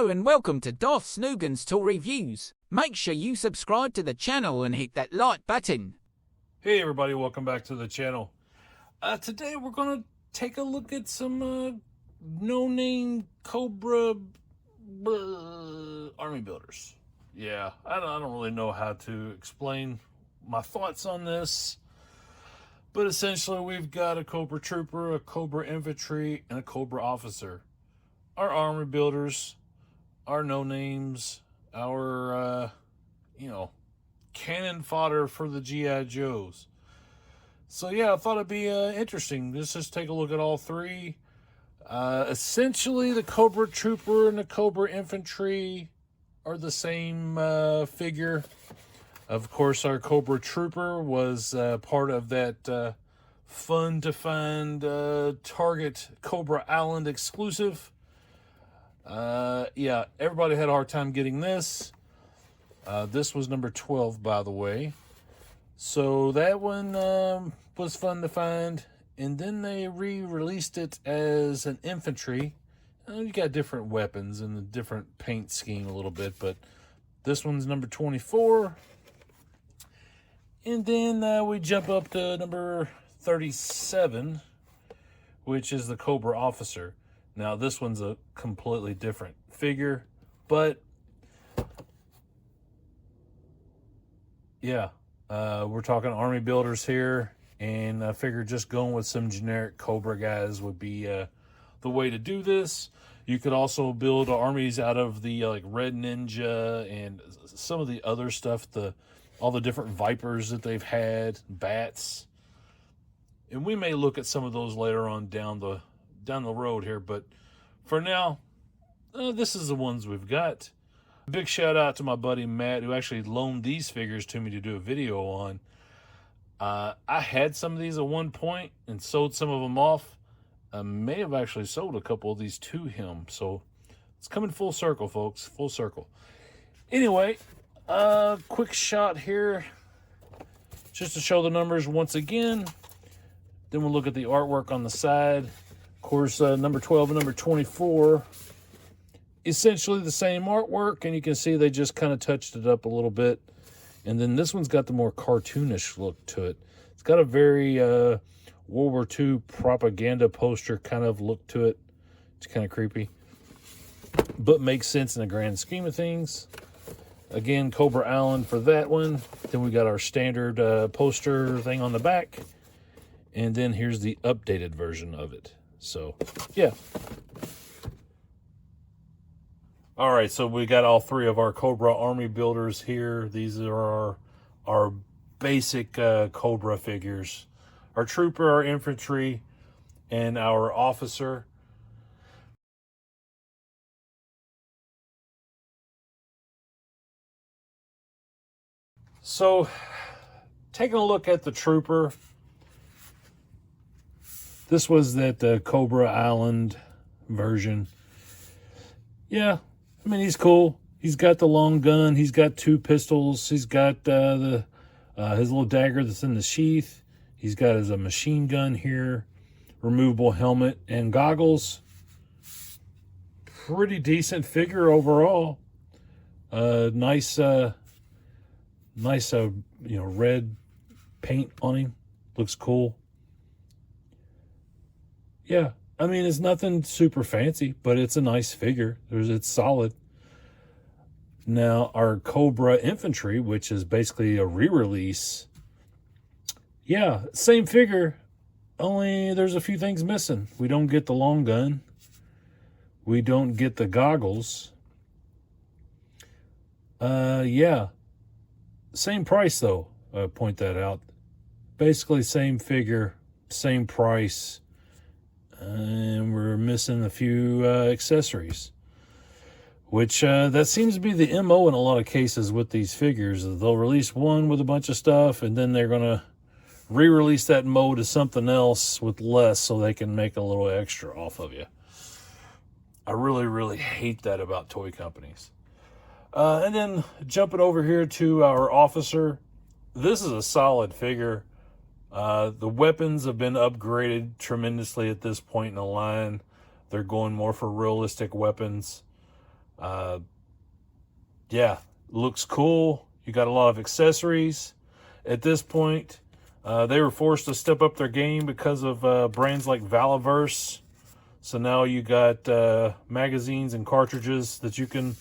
Hello and welcome to Darth Snoogan's Tool Reviews. Make sure you subscribe to the channel and hit that like button. Hey everybody, welcome back to the channel. Today we're going to take a look at some no-name Cobra army builders. Yeah, I don't really know how to explain my thoughts on this. But essentially we've got a Cobra Trooper, a Cobra Infantry, and a Cobra Officer. Our army builders, our no-names, our, cannon fodder for the G.I. Joes. So yeah, I thought it'd be interesting. Let's just take a look at all three. Essentially, the Cobra Trooper and the Cobra Infantry are the same figure. Of course, our Cobra Trooper was part of that fun-to-find Target Cobra Island exclusive. Yeah, everybody had a hard time getting this. This was number 12, by the way. So that one was fun to find. And then they re-released it as an infantry. You got different weapons and a different paint scheme a little bit. But this one's number 24. And then we jump up to number 37, which is the Cobra Officer. Now, this one's a completely different figure, but yeah, we're talking army builders here, and I figured just going with some generic Cobra guys would be the way to do this. You could also build armies out of the like Red Ninja and some of the other stuff, all the different Vipers that they've had, bats, and we may look at some of those later on down the road here, but for now, this is the ones we've got. Big shout out to my buddy Matt, who actually loaned these figures to me to do a video on. I had some of these at one point and sold some of them off. I may have actually sold a couple of these to him, so it's coming full circle, folks, full circle. Anyway, quick shot here just to show the numbers once again. Then we'll look at the artwork on the side. Of course, number 12 and number 24, essentially the same artwork, and you can see they just kind of touched it up a little bit. And then this one's got the more cartoonish look to it. It's got a very World War II propaganda poster kind of look to it. It's kind of creepy, but makes sense in the grand scheme of things. Again, Cobra Island for that one. Then we got our standard poster thing on the back. And then here's the updated version of it. So, yeah. All right, so we got all three of our Cobra army builders here. These are our basic Cobra figures. Our trooper, our infantry, and our officer. So, taking a look at the trooper. This was that Cobra Island version. Yeah, I mean, he's cool. He's got the long gun. He's got two pistols. He's got his little dagger that's in the sheath. He's got his machine gun here, removable helmet and goggles. Pretty decent figure overall. Nice, red paint on him. Looks cool. Yeah, I mean, it's nothing super fancy, but it's a nice figure. It's solid. Now, our Cobra Infantry, which is basically a re-release, yeah, same figure, only there's a few things missing. We don't get the long gun. We don't get the goggles. Yeah, same price, though, point that out. Basically, same figure, same price. And we're missing a few accessories, which that seems to be the MO in a lot of cases with these figures. They'll release one with a bunch of stuff, and then they're going to re-release that mode as something else with less so they can make a little extra off of you. I really, really hate that about toy companies. And then jumping over here to our officer. This is a solid figure. The weapons have been upgraded tremendously at this point in the line. They're going more for realistic weapons. Yeah, looks cool. You got a lot of accessories. At this point, they were forced to step up their game because of brands like Valaverse. So now you got magazines and cartridges that you can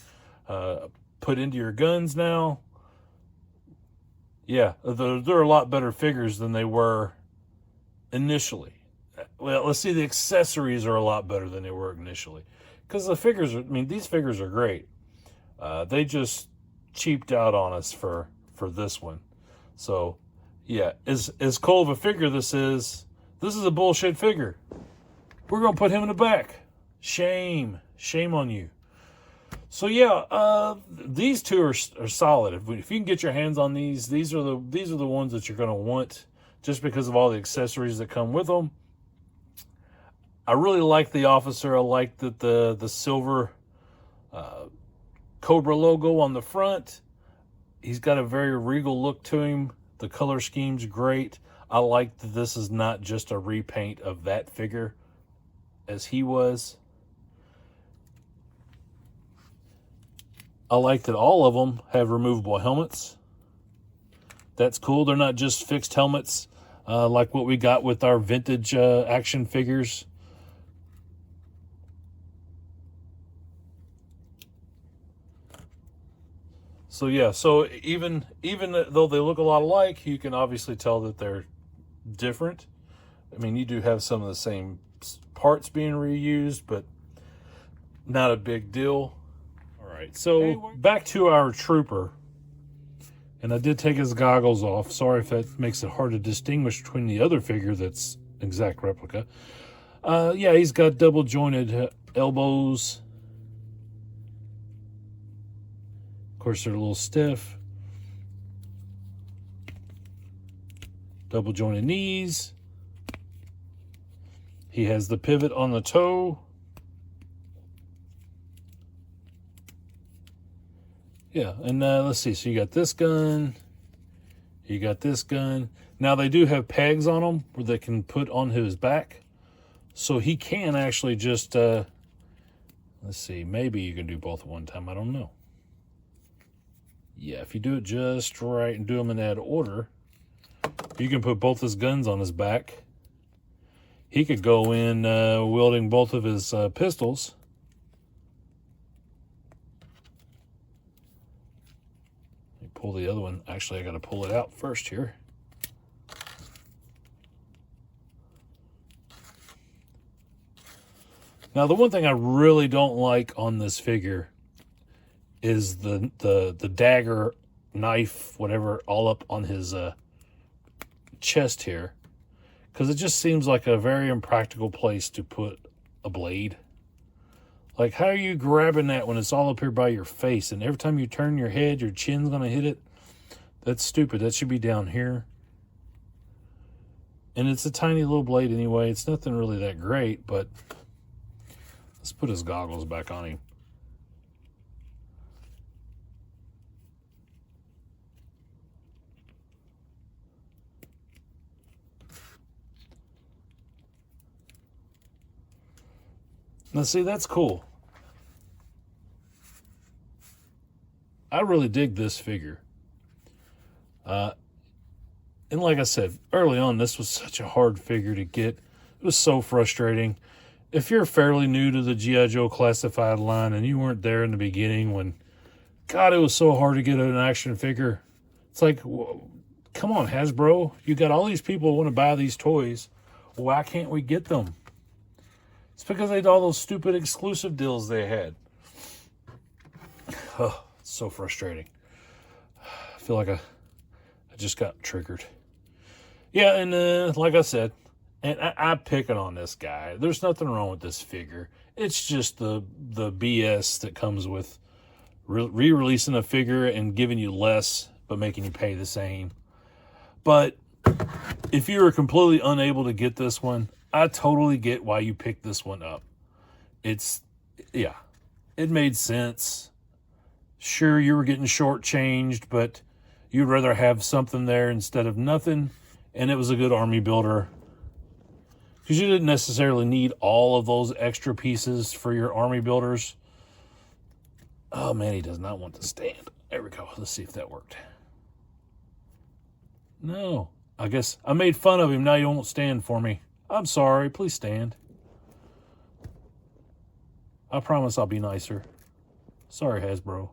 put into your guns now. Yeah, they're a lot better figures than they were initially. Well, let's see, the accessories are a lot better than they were initially. Because the figures, these figures are great. They just cheaped out on us for this one. So, yeah, as cool of a figure this is a bullshit figure. We're going to put him in the back. Shame on you. So yeah, these two are solid. If you can get your hands on these are the ones that you're going to want, just because of all the accessories that come with them. I really like the officer. I like that the silver Cobra logo on the front. He's got a very regal look to him. The color scheme's great. I like that this is not just a repaint of that figure as he was. I like that all of them have removable helmets. That's cool. They're not just fixed helmets like what we got with our vintage action figures. So yeah, so even though they look a lot alike, you can obviously tell that they're different. You do have some of the same parts being reused, but not a big deal. Right, so back to our trooper, and I did take his goggles off. Sorry if that makes it hard to distinguish between the other figure that's exact replica. Yeah, he's got double jointed elbows. Of course, they're a little stiff. Double jointed knees. He has the pivot on the toe. Yeah, and let's see. So you got this gun. You got this gun. Now, they do have pegs on them where they can put on his back. So he can actually just, let's see, maybe you can do both at one time. I don't know. Yeah, if you do it just right and do them in that order, you can put both his guns on his back. He could go in wielding both of his pistols. Pull the other one. Actually, I got to pull it out first here. Now, the one thing I really don't like on this figure is the dagger, knife, whatever, all up on his chest here, because it just seems like a very impractical place to put a blade. Like, how are you grabbing that when it's all up here by your face? And every time you turn your head, your chin's going to hit it? That's stupid. That should be down here. And it's a tiny little blade anyway. It's nothing really that great, but let's put his goggles back on him. Now, see, that's cool. I really dig this figure. And like I said, early on, this was such a hard figure to get. It was so frustrating. If you're fairly new to the G.I. Joe classified line and you weren't there in the beginning when, God, it was so hard to get an action figure. It's like, come on, Hasbro. You got all these people who want to buy these toys. Why can't we get them? It's because they had all those stupid exclusive deals they had. Oh, it's so frustrating. I feel like I just got triggered. Yeah, and like I said, and I'm picking on this guy. There's nothing wrong with this figure. It's just the BS that comes with re-releasing a figure and giving you less, but making you pay the same. But if you were completely unable to get this one, I totally get why you picked this one up. It made sense. Sure, you were getting shortchanged, but you'd rather have something there instead of nothing. And it was a good army builder, because you didn't necessarily need all of those extra pieces for your army builders. Oh, man, he does not want to stand. There we go. Let's see if that worked. No. I guess I made fun of him. Now you won't stand for me. I'm sorry. Please stand. I promise I'll be nicer. Sorry, Hasbro.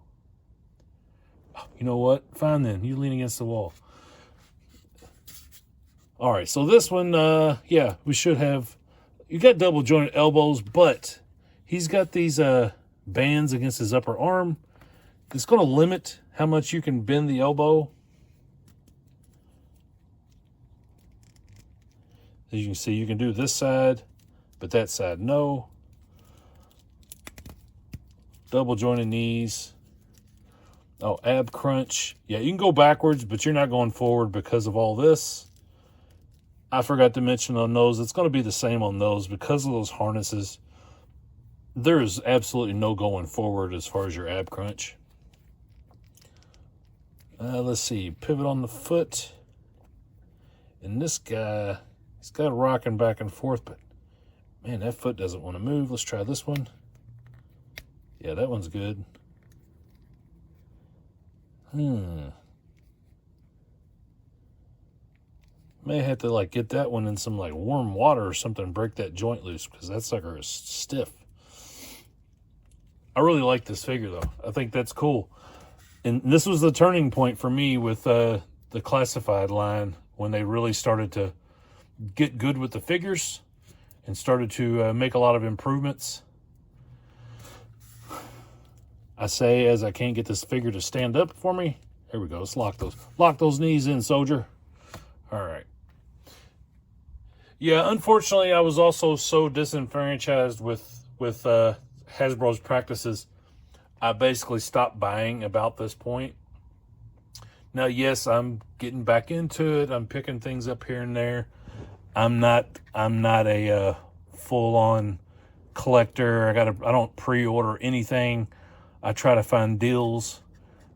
You know what? Fine then. You lean against the wall. All right. So this one, yeah, we should have. You got double jointed elbows, but he's got these bands against his upper arm. It's going to limit how much you can bend the elbow. As you can see, you can do this side, but that side, no. Double jointed knees. Oh, ab crunch. Yeah, you can go backwards, but you're not going forward because of all this. I forgot to mention on those, it's going to be the same on those because of those harnesses. There is absolutely no going forward as far as your ab crunch. Let's see, pivot on the foot. And this guy, he's got rocking back and forth, but man, that foot doesn't want to move. Let's try this one. Yeah, that one's good. May have to like get that one in some like warm water or something, break that joint loose because that sucker is stiff. I really like this figure though. I think that's cool. And this was the turning point for me with the classified line when they really started to get good with the figures and started to make a lot of improvements. I say as I can't get this figure to stand up for me. There we go. Let's lock those knees in, soldier. All right. Yeah, unfortunately, I was also so disenfranchised with Hasbro's practices. I basically stopped buying about this point. Now, yes, I'm getting back into it. I'm picking things up here and there. I'm not a full-on collector. I don't pre-order anything. I try to find deals.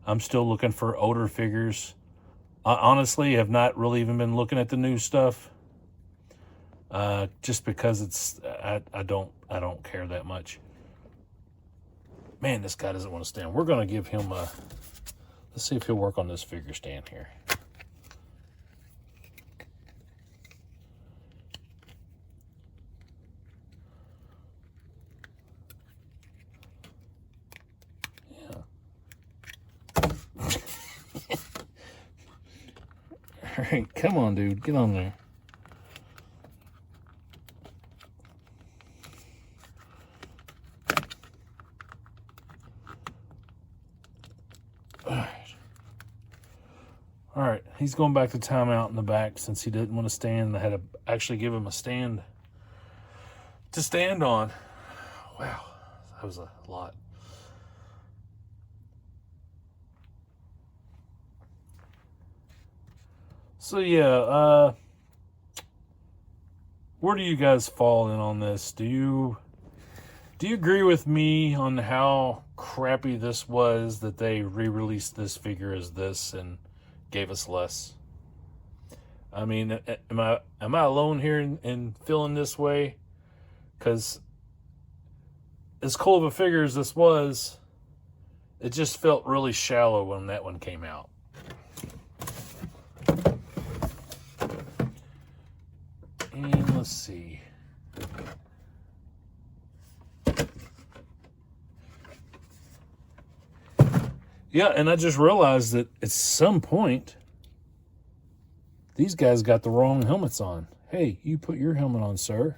I'm still looking for older figures. I honestly have not really even been looking at the new stuff. Just because I don't care that much. Man, this guy doesn't want to stand. We're going to give him a, let's see if he'll work on this figure stand here. All right, come on, dude. Get on there. All right, he's going back to timeout in the back since he didn't want to stand. I had to actually give him a stand to stand on. Wow, that was a lot. So yeah, where do you guys fall in on this? Do you agree with me on how crappy this was that they re-released this figure as this and gave us less? I mean, am I alone here in feeling this way? Because as cool of a figure as this was, it just felt really shallow when that one came out. And let's see. Yeah, and I just realized that at some point, these guys got the wrong helmets on. Hey, you put your helmet on, sir.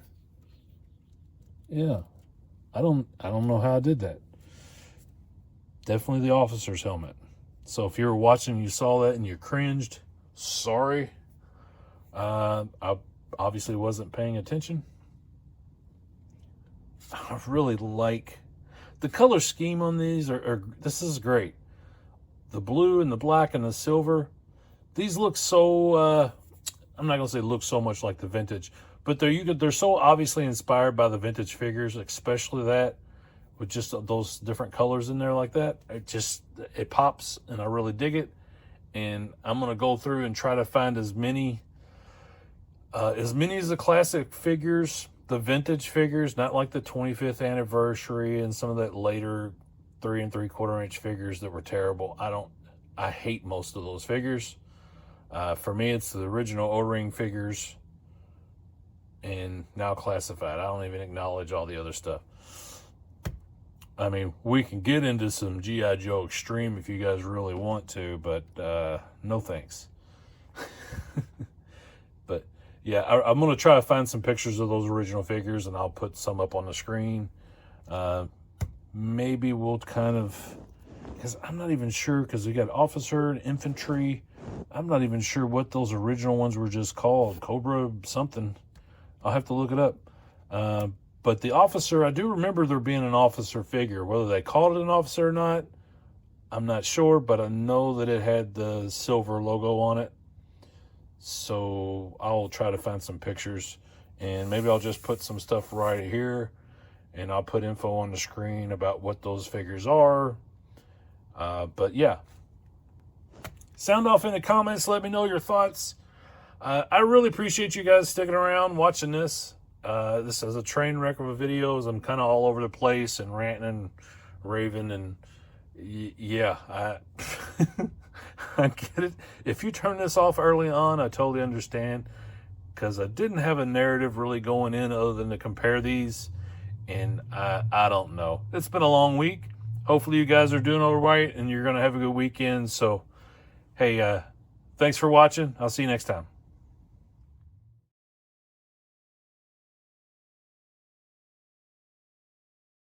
Yeah, I don't know how I did that. Definitely the officer's helmet. So if you were watching and you saw that and you cringed, sorry. I obviously wasn't paying attention. I really like the color scheme on these. This is great. The blue and the black and the silver. These look so, I'm not going to say look so much like the vintage, but they're so obviously inspired by the vintage figures, especially that with just those different colors in there like that. It pops and I really dig it. And I'm going to go through and try to find as many as the classic figures, the vintage figures, not like the 25th anniversary and some of that later 3 3/4 inch figures that were terrible. I hate most of those figures. For me, it's the original O-ring figures and now classified. I don't even acknowledge all the other stuff. I mean, we can get into some G.I. Joe Extreme if you guys really want to, but no thanks. But yeah, I'm going to try to find some pictures of those original figures, and I'll put some up on the screen. Maybe we'll kind of, because I'm not even sure, because we got officer and infantry. I'm not even sure what those original ones were just called. Cobra something. I'll have to look it up. But the officer, I do remember there being an officer figure. Whether they called it an officer or not, I'm not sure, but I know that it had the silver logo on it. So I'll try to find some pictures, and maybe I'll just put some stuff right here, and I'll put info on the screen about what those figures are. But yeah, sound off in the comments. Let me know your thoughts. I really appreciate you guys sticking around watching this. This is a train wreck of a video. I'm kind of all over the place and ranting and raving, and yeah, I get it. If you turn this off early on, I totally understand, because I didn't have a narrative really going in other than to compare these, and I don't know. It's been a long week. Hopefully you guys are doing all right and you're going to have a good weekend. So, hey, thanks for watching. I'll see you next time.